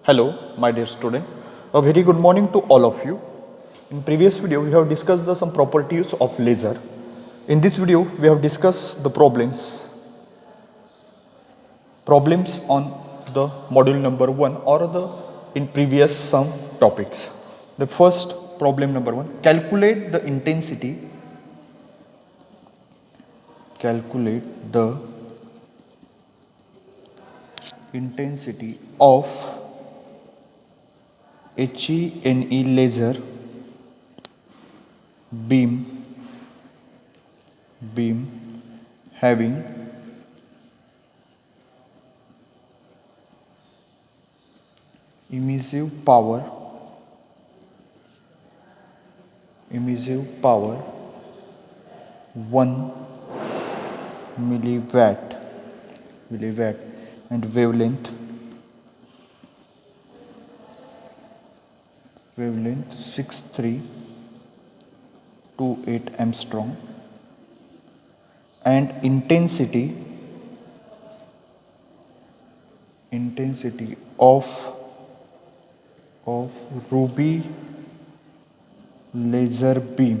Hello, my dear student. A very good morning to all of you. In previous video, we have discussed some properties of laser. In this video, we have discussed the problems on the module number 1 or the in previous some topics. The first problem number 1, calculate the intensity of HENE laser beam having emissive power 1 milliwatt and wavelength 6328 Armstrong and intensity of ruby laser beam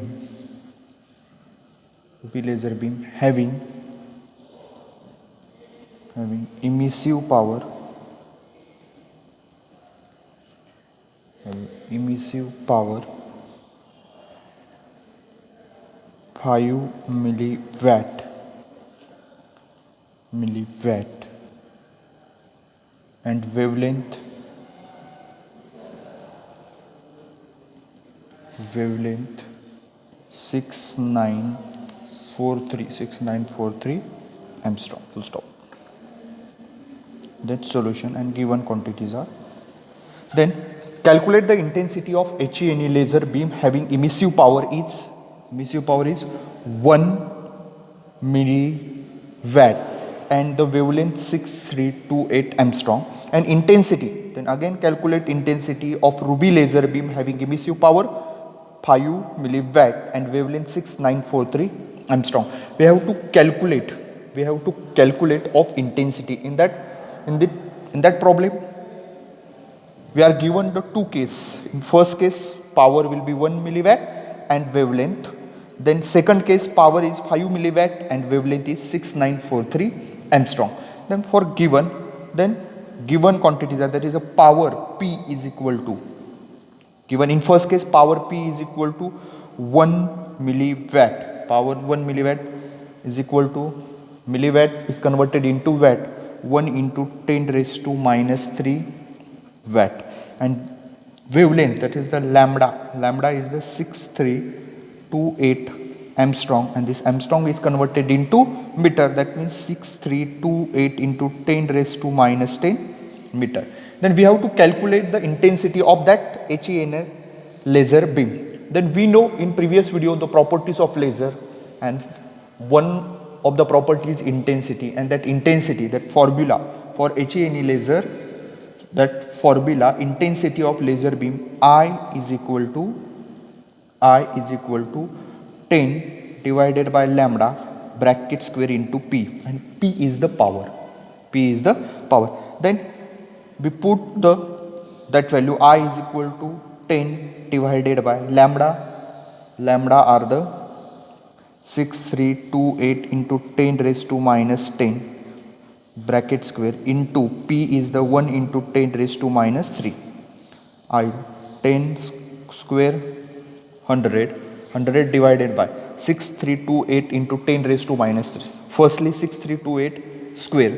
having emissive power 5 milliwatt and wavelength 6943 Armstrong. Full stop. That solution and given quantities are. Then calculate the intensity of HENE laser beam having emissive power is 1 milliwatt and the wavelength 6328 Armstrong and intensity. Then again calculate intensity of ruby laser beam having emissive power 5 milliwatt and wavelength 6943 Armstrong. We have to calculate of intensity in that problem. We are given the two cases. In first case, power will be 1 milliwatt and wavelength. Then second case, power is 5 milliwatt and wavelength is 6943 Armstrong. Then for given quantities are, that is a power P is equal to, given in first case power P is equal to 1 milliwatt. Power 1 milliwatt is equal to, milliwatt is converted into watt, 1 into 10 raised to minus 3 watt, and wavelength, that is the lambda is the 6328 Armstrong, and this Armstrong is converted into meter, that means 6328 into 10 raised to minus 10 meter. Then we have to calculate the intensity of that HENE laser beam. Then we know in previous video the properties of laser, and one of the properties intensity, and that intensity, that formula for HENE laser, that formula intensity of laser beam I is equal to 10 divided by lambda bracket square into P, and P is the power. Then we put that value I is equal to 10 divided by lambda are the 6328 into 10 raised to minus 10 bracket square into P is the 1 into 10 raised to minus 3. 10 square 100 divided by 6328 into 10 raised to minus 3. Firstly 6328 square,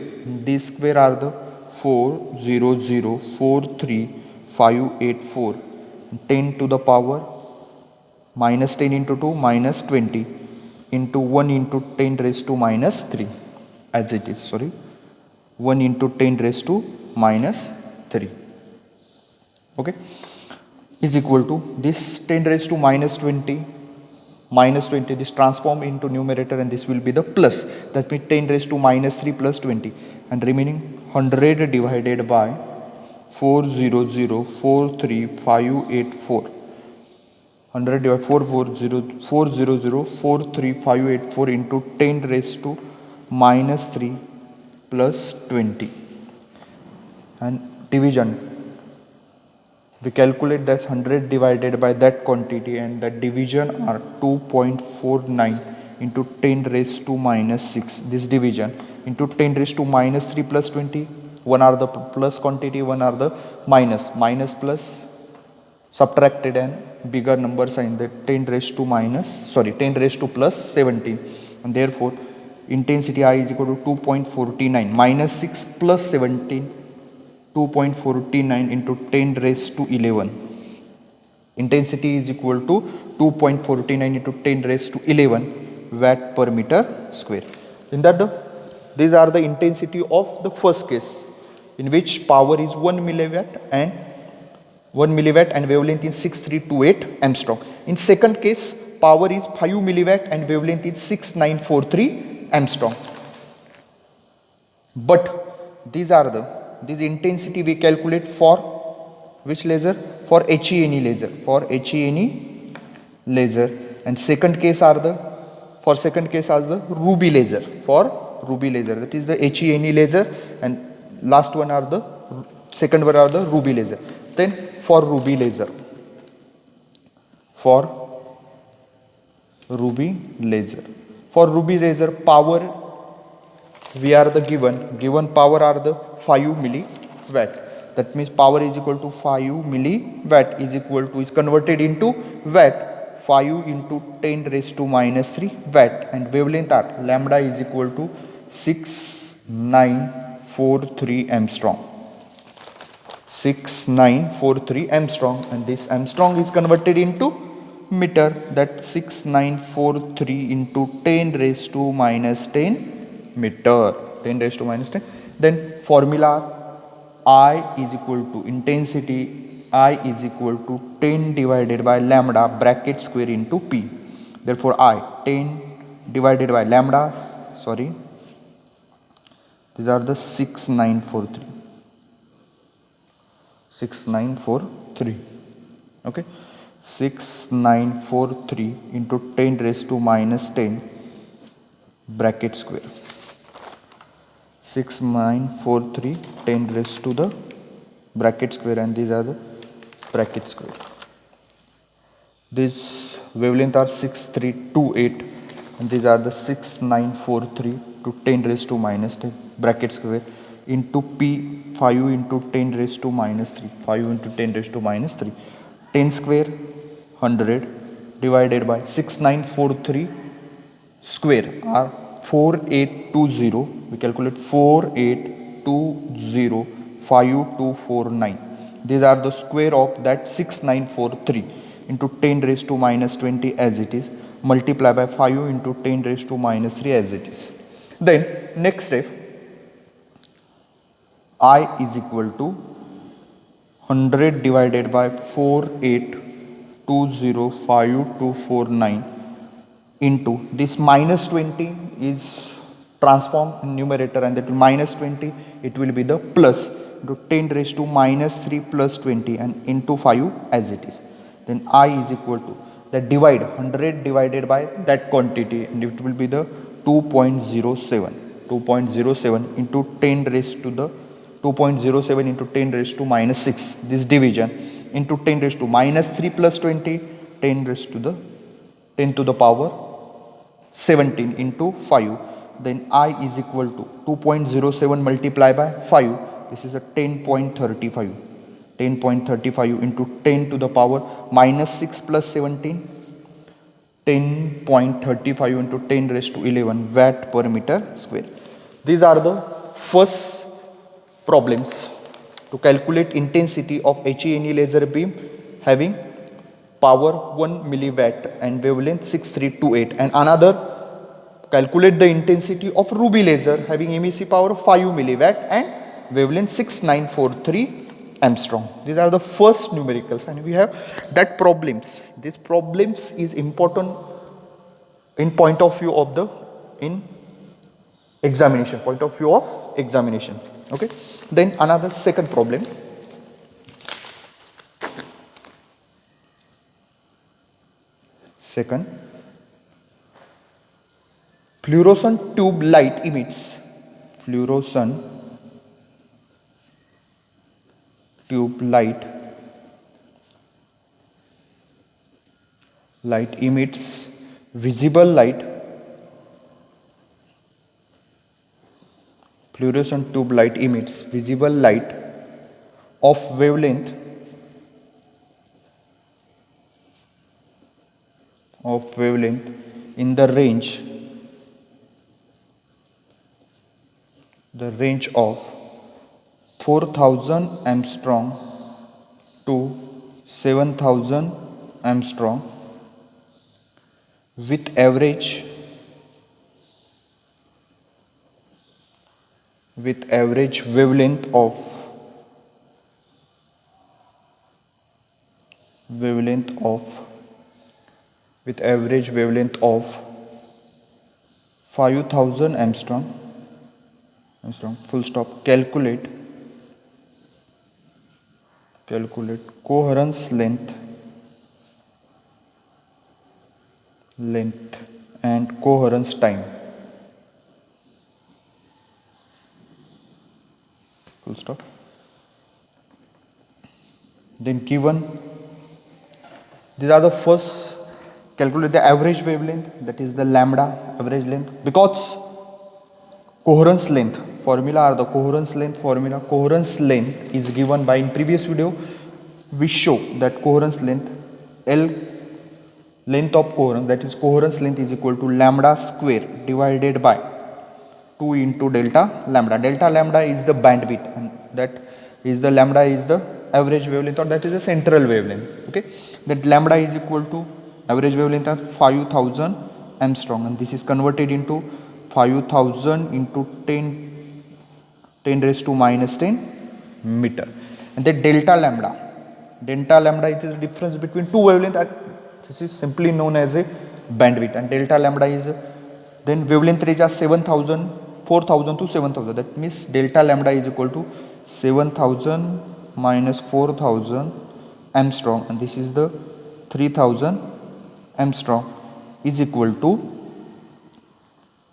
these square are the 400,43584, 10 to the power minus 10 into 2 minus 20 into 1 into 10 raised to minus 3 as it is, 1 into 10 raised to minus 3, okay, is equal to this 10 raised to minus 20, this transform into numerator, and this will be the plus, that means 10 raised to minus 3 plus 20, and remaining 100 divided by 400,43584, 100 divided 400,43584 into 10 raised to minus 3 plus 20, and division we calculate that's 100 divided by that quantity, and the division are 2.49 into 10 raised to minus 6. This division into 10 raised to minus 3 plus 20. One are the plus quantity, one are the minus. Minus plus subtracted and bigger number sign, that 10 raised to 10 raised to plus 17, and therefore intensity I is equal to 2.49 minus 6 plus 17, 2.49 into 10 raised to 11. Intensity is equal to 2.49 into 10 raised to 11 watt per meter square. In that, these are the intensity of the first case, in which power is 1 milliwatt and wavelength is 6328 Armstrong. In second case, power is 5 milliwatt and wavelength is 6943 Armstrong. But these intensity we calculate for which laser? For HENE laser. For HENE laser. And second case are the ruby laser. For ruby laser, that is the HENE laser, and last one are the second one are the ruby laser. Then for ruby laser, power we are the given power are the 5 milliwatt. That means power is equal to 5 milliwatt is converted into watt. 5 into 10 raised to minus 3 watt, and wavelength at lambda is equal to 6943 Armstrong. 6943 Armstrong, and this Armstrong is converted into meter. That 6943 into 10 raised to minus 10 meter. 10 raised to minus 10. Then formula I is equal to intensity I is equal to 10 divided by lambda bracket square into P. Therefore I 10 divided by lambda, these are the 6943. Okay, 6943 into 10 raised to minus 10 bracket square. 6943 10 raised to the bracket square, and these are the bracket square. This wavelength are 6328, and these are the 6943 to 10 raised to minus 10 bracket square into P 5 into 10 raised to minus 3. 5 into 10 raised to minus 3. 10 square 100 divided by 6943 square are 4820. We calculate 48205249. These are the square of that 6943 into 10 raised to minus 20 as it is, multiply by 5 into 10 raised to minus 3 as it is. Then next step, I is equal to 100 divided by 48205249 into this minus 20 is transformed in numerator, and that minus 20 it will be the plus into 10 raised to minus 3 plus 20 and into 5 as it is. Then I is equal to that divide 100 divided by that quantity, and it will be the 2.07 into 10 raised to the 2.07 into 10 raised to minus 6, this division into 10 raised to minus 3 plus 20, 10 raised to the 10 to the power 17 into 5. Then I is equal to 2.07 multiplied by 5, this is a 10.35. 10.35 into 10 to the power minus 6 plus 17, 10.35 into 10 raised to 11 watt per meter square. These are the first problems to calculate intensity of HENE laser beam having power 1 milliwatt and wavelength 6328, and another calculate the intensity of ruby laser having emissive power 5 milliwatt and wavelength 6943 Armstrong. These are the first numericals, and we have that problems. These problems is important in point of view of the examination. Okay. Then another second problem. Second, fluorescent tube light emits. Fluorescent tube light light emits visible light, fluorescent tube light emits visible light of wavelength in the range of 4000 angstrom to 7000 angstrom with average wavelength of 5000 angstrom full stop. Calculate coherence length and coherence time, full stop. Then given, these are the first, calculate the average wavelength, that is the lambda average length, because coherence length formula are the coherence length formula. Coherence length is given by, in previous video we show that coherence length, L length of coherence, that is coherence length is equal to lambda square divided by 2 into delta lambda. Delta lambda is the bandwidth, and that is the lambda is the average wavelength, or that is the central wavelength. Okay, that lambda is equal to average wavelength of 5000 angstrom, and this is converted into 5000 into 10 raised to minus 10 meter. And the delta lambda is the difference between two wavelengths. This is simply known as a bandwidth, and delta lambda is then wavelength range are 4000 to 7000. That means delta lambda is equal to 7000 minus 4000 angstrom, and this is the 3000 angstrom is equal to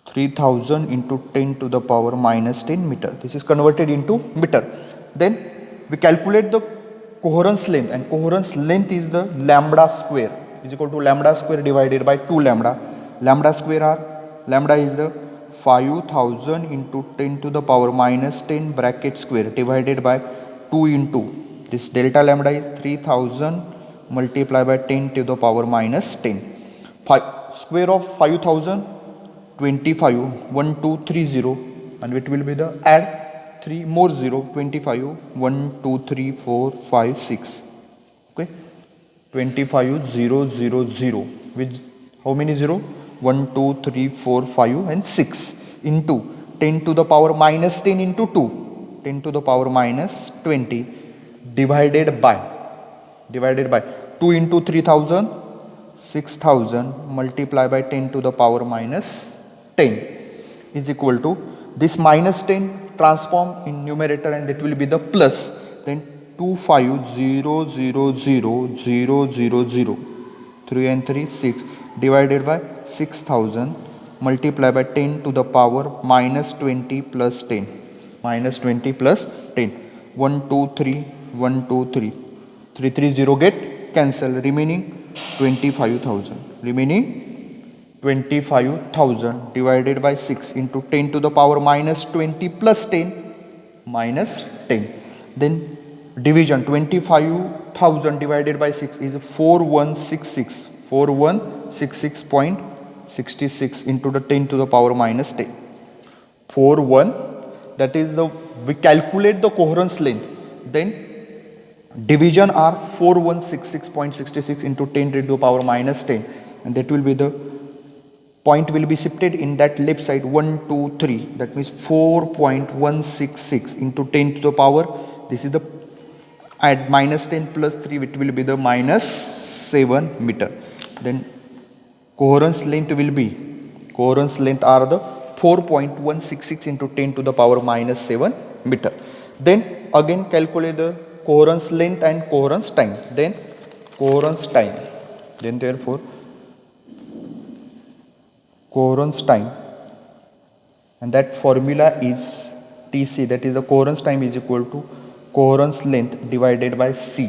3000 into 10 to the power minus 10 meter. This is converted into meter. Then we calculate the coherence length, and coherence length is the lambda square is equal to lambda square divided by 2 lambda. Lambda is the 5000 into 10 to the power minus 10 bracket square divided by 2 into this delta lambda is 3000 multiplied by 10 to the power minus 10. Square of 5000 25 1 2 3 0, and it will be the add 3 more 0 25 1 2 3 4 5 6. Okay, 25 0 0 0 with how many 0? 1 2 3 4 5 and 6 into 10 to the power minus 10 into 2, 10 to the power minus 20 divided by 2 into 3000 6000 multiplied by 10 to the power minus 10 is equal to this minus 10 transform in numerator, and that will be the plus. Then 25000000 3 and 3 6 divided by 6000 multiplied by 10 to the power minus 20 plus 10 minus 20 plus 10 1 2 3 1 2 3 3 3 0 get cancel, remaining 25,000 divided by 6 into 10 to the power minus 20 plus 10 minus 10. Then division 25,000 divided by 6 is 4166.66 into the 10 to the power minus 10. 41, that is the, we calculate the coherence length, then division are 4166.66 into 10 to the power minus 10, and that will be the point will be shifted in that left side 1 2 3, that means 4.166 into 10 to the power, this is the at minus 10 plus 3, it will be the minus 7 meter. Then coherence length are the 4.166 into 10 to the power minus 7 meter. Then again calculate the coherence length and coherence time. Then coherence time, then therefore coherence time, and that formula is TC, that is the coherence time is equal to coherence length divided by C.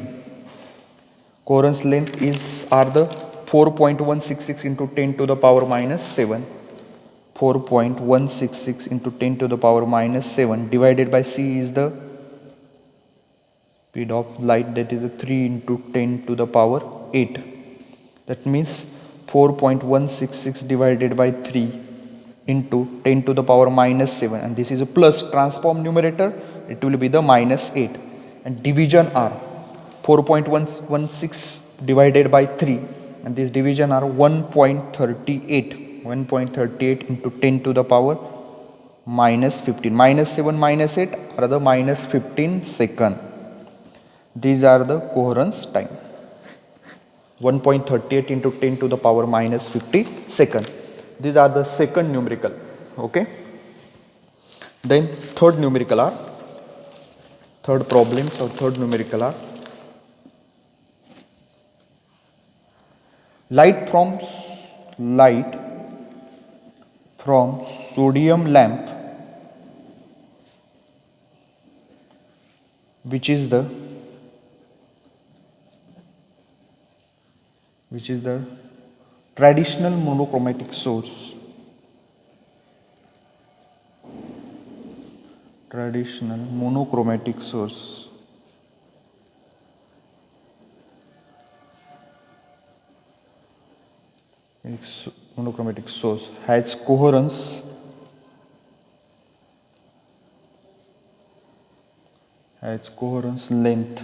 Coherence length are the 4.166 into 10 to the power minus 7. 4.166 into 10 to the power minus 7 divided by c is the speed of light, that is 3 into 10 to the power 8. That means 4.166 divided by 3 into 10 to the power minus 7, and this is a plus. Transform numerator, it will be the minus 8. And division are 4.116 divided by 3, and this division are 1.38. 1.38 into 10 to the power minus 15. Minus 7 minus 8 are the minus 15 second. These are the coherence time. 1.38 into 10 to the power minus 50 second. These are the second numerical. Okay. Then third numerical are, third problems or third numerical are, light from sodium lamp, which is the traditional monochromatic source. Traditional monochromatic source. Monochromatic source has coherence length.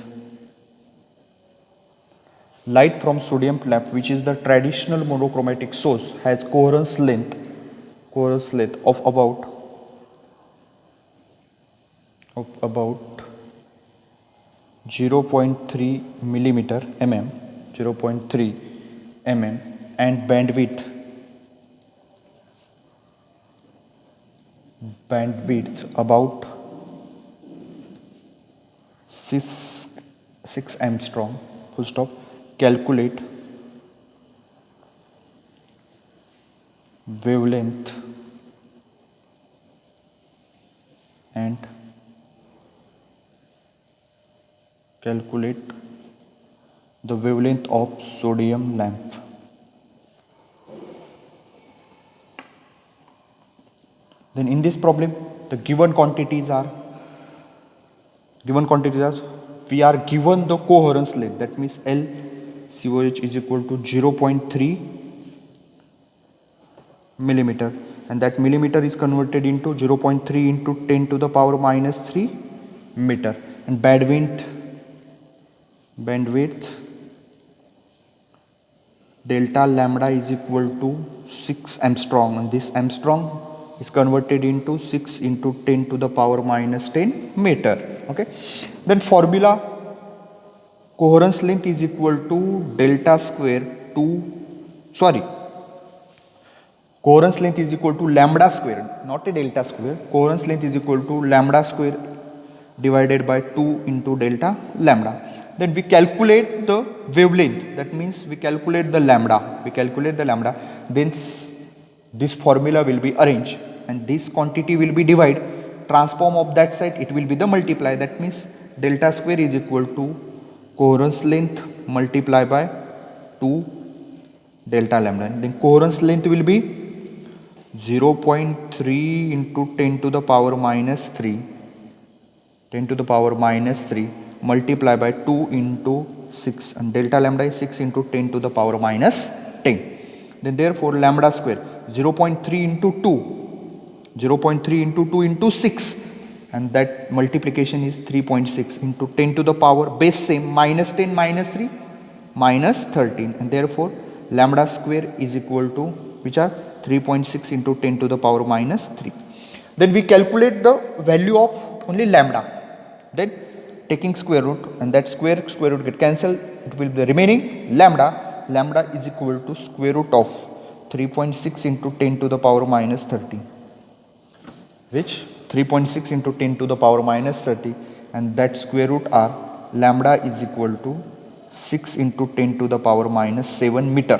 Light from sodium lamp, which is the traditional monochromatic source, has coherence length of about 0.3 millimeter mm, 0.3 mm, and bandwidth about 6 Armstrong. Full stop. Calculate wavelength and calculate the wavelength of sodium lamp. Then in this problem, the given quantities are we are given the coherence length, that means LCOH is equal to 0.3 millimeter, and that millimeter is converted into 0.3 into 10 to the power minus 3 meter, and bandwidth delta lambda is equal to 6 Armstrong, and this Armstrong is converted into 6 into 10 to the power minus 10 meter. Okay. Then formula, coherence length is equal to coherence length is equal to lambda square, not a delta square. Coherence length is equal to lambda square divided by 2 into delta lambda. Then we calculate the wavelength, that means we calculate the lambda. Then this formula will be arranged, and this quantity will be divided. Transform of that side, it will be the multiply, that means delta square is equal to coherence length multiplied by 2 delta lambda. And then coherence length will be 0.3 into 10 to the power minus 3 multiplied by 2 into 6, and delta lambda is 6 into 10 to the power minus 10. Then therefore lambda square 0.3 into 2 into 6, and that multiplication is 3.6 into 10 to the power base same minus 10 minus 3 minus 13, and therefore lambda square is equal to, which are 3.6 into 10 to the power minus 3. Then we calculate the value of only lambda, then taking square root, and that square root get cancelled, it will be the remaining lambda is equal to square root of 3.6 into 10 to the power minus 30, which 3.6 into 10 to the power minus 30, and that square root are lambda is equal to 6 into 10 to the power minus 7 meter.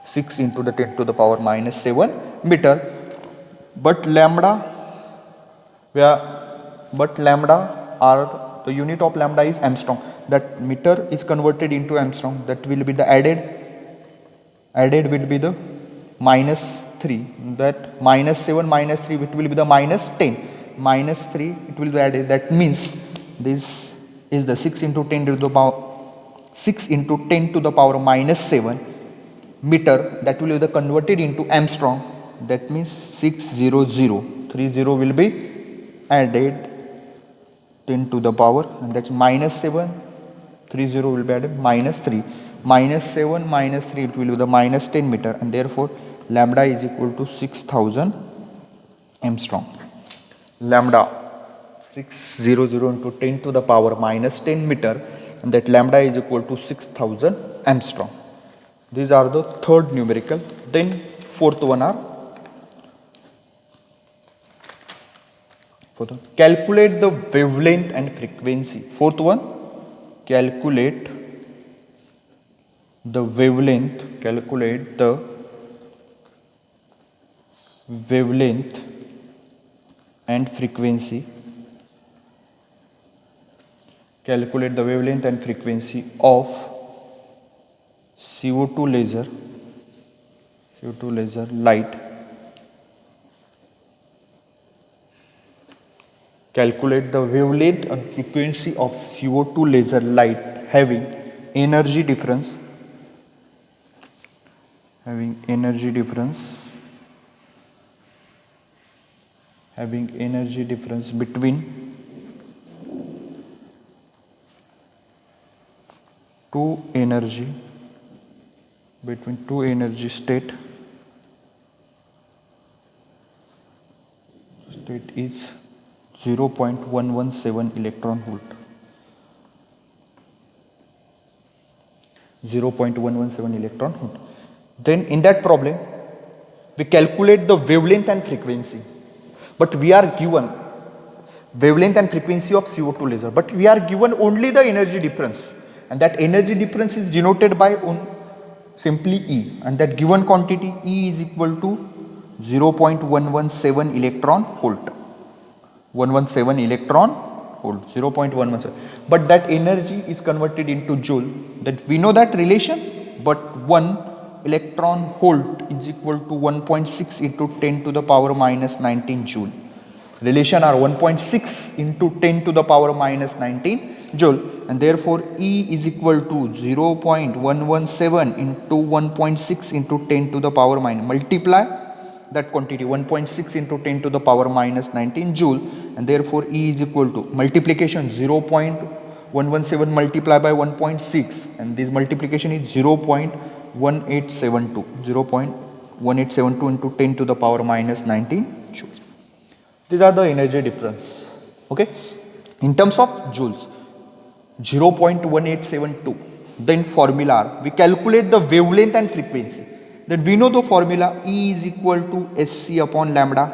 6 into the 10 to the power minus 7 meter. But lambda are the unit of lambda is Armstrong. That meter is converted into Armstrong. That will be the added added will be the minus 3, that minus 7 minus 3 it will be the minus 10, minus 3 it will be added, that means this is the 6 into 10 to the power 6 into 10 to the power minus 7 meter, that will be the converted into Armstrong, that means 600, 30 will be added 10 to the power, and that's minus 7, 30 will be added minus 3, minus 7 minus 3 it will be the minus 10 meter, and therefore lambda is equal to 6000 Armstrong. Lambda 600 into 10 to the power minus 10 meter, and that lambda is equal to 6000 Armstrong. These are the third numerical. Then fourth one are calculate the wavelength and frequency. Fourth one, calculate the wavelength, and frequency. Calculate the wavelength and frequency of CO2 laser light. Calculate the wavelength and frequency of CO2 laser light having energy difference between two energy state is 0.117 electron volt. 0.117 electron volt. Then in that problem we calculate the wavelength and frequency, but we are given wavelength and frequency of CO2 laser, but we are given only the energy difference, and that energy difference is denoted by simply E, and that given quantity E is equal to 0.117 electron volt. 117 electron volt, 0.117, but that energy is converted into joule, that we know that relation, but 1 electron volt is equal to 1.6 into 10 to the power minus 19 joule. Relation are 1.6 into 10 to the power minus 19 joule, and therefore E is equal to 0.117 into 1.6 into 10 to the power minus, multiply that quantity 1.6 into 10 to the power minus 19 joule, and therefore E is equal to multiplication 0.117 multiplied by 1.6, and this multiplication is 0.1872 into 10 to the power minus 19 joules. These are the energy difference. Okay, in terms of joules, 0.1872. Then formula, we calculate the wavelength and frequency. Then we know the formula, E is equal to Sc upon lambda,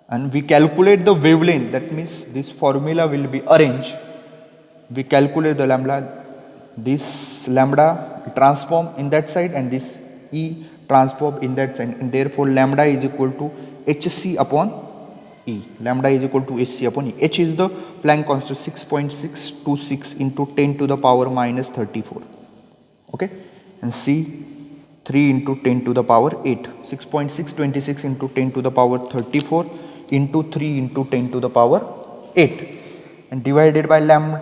and we calculate the wavelength, that means this formula will be arranged. We calculate the lambda, this lambda transform in that side, and this E transform in that side, and therefore lambda is equal to Hc upon E. Lambda is equal to Hc upon E. H is the Planck constant, 6.626 into 10 to the power minus 34. Okay, and C 3 into 10 to the power 8. 6.626 into 10 to the power 34 into 3 into 10 to the power 8, and divided by lambda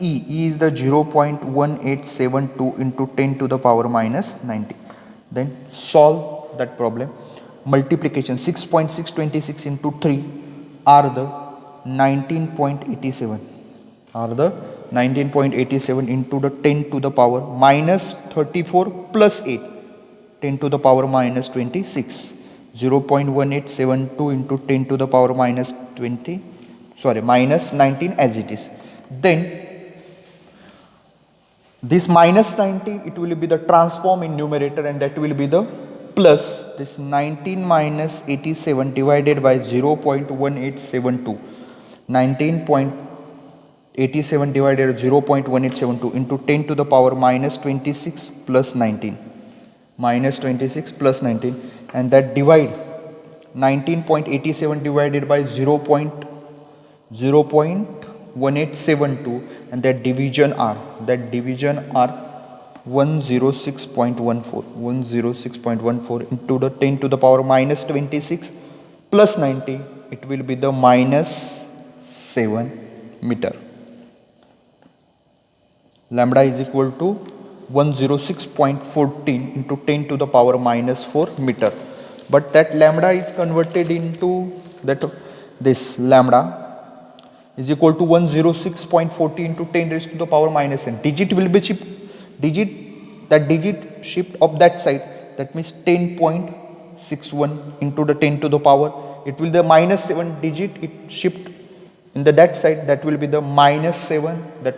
E. E is the 0.1872 into 10 to the power minus 90. Then solve that problem. Multiplication 6.626 into 3 are the 19.87 into the 10 to the power minus 34 plus 8, 10 to the power minus 26. 0.1872 into 10 to the power minus 19 as it is. Then this minus 90, it will be the transform in numerator, and that will be the plus this 19 minus 87 divided by 0.1872. 19.87 divided by 0.1872 into 10 to the power minus 26 plus 19. Minus 26 plus 19, and that divide 19.87 divided by 0.1872, and that division R 106.14 into the 10 to the power minus 26 plus 90, it will be the minus 7 meter. Lambda is equal to 106.14 into 10 to the power minus 4 meter. But that lambda is converted into this lambda is equal to 106.40 into 10 raised to the power minus n. Digit will be shift. Digit shift of that side. That means 10.61 into the 10 to the power. It will be the minus 7 digit. It shift in that side. That will be the minus 7. That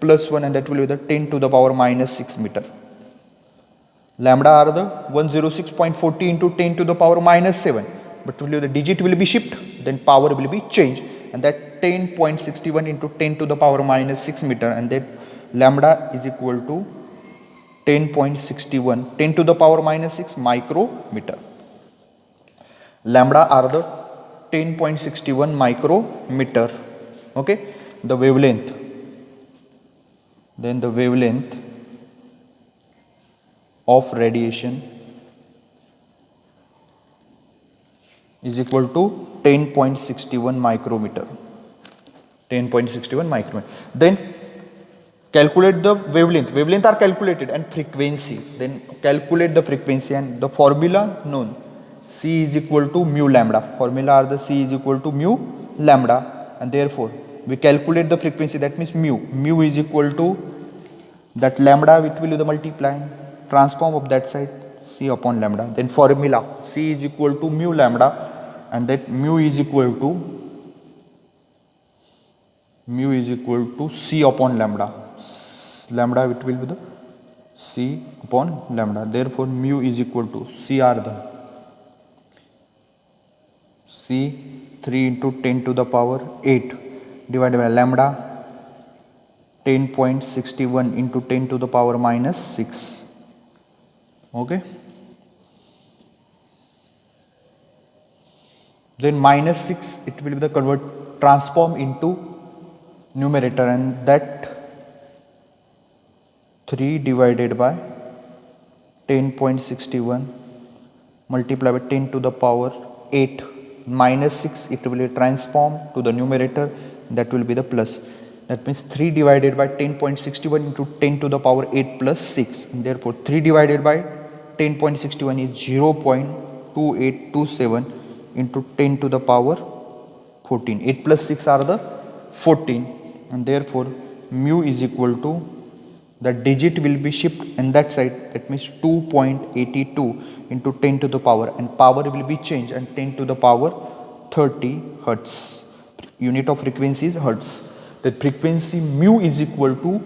plus 1, and that will be the 10 to the power minus 6 meter. Lambda are the 106.40 into 10 to the power minus 7. But the digit will be shift. Then power will be changed. And that 10.61 into 10 to the power minus 6 meter, and that lambda is equal to 10.61 10 to the power minus 6 micrometer. Lambda are the 10.61 micrometer. Okay, the wavelength. Then the wavelength of radiation is equal to 10.61 micrometer. 10.61 micrometer. Then calculate the wavelength. Wavelength are calculated, and frequency. Then calculate the frequency, and the formula known. C is equal to mu lambda. Formula are the C is equal to mu lambda, and therefore we calculate the frequency. That means mu. Mu is equal to that lambda, which will be the multiply transform of that side, C upon lambda. Then formula C is equal to mu lambda, and that mu is equal to C upon lambda. Lambda, which will be the C upon lambda. Therefore mu is equal to C are the C 3 into 10 to the power 8 divided by lambda 10.61 into 10 to the power minus 6. Okay. Then minus 6, it will be the transform into numerator, and that 3 divided by 10.61 multiplied by 10 to the power 8 minus 6, it will be transform to the numerator, that will be the plus. That means 3 divided by 10.61 into 10 to the power 8 plus 6, and therefore 3 divided by 10.61 is 0.2827 into 10 to the power 14. 8 plus 6 are the 14, and therefore mu is equal to, the digit will be shift in that side, that means 2.82 into 10 to the power, and power will be changed, and 10 to the power 30 hertz. Unit of frequency is hertz. The frequency mu is equal to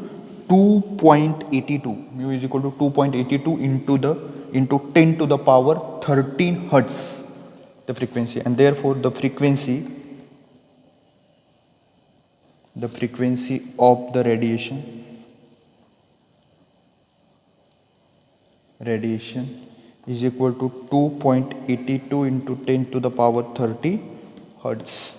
2.82. Mu is equal to 2.82 into 10 to the power 13 hertz. The frequency, and therefore the frequency of the radiation is equal to 2.82 into 10 to the power 30 hertz.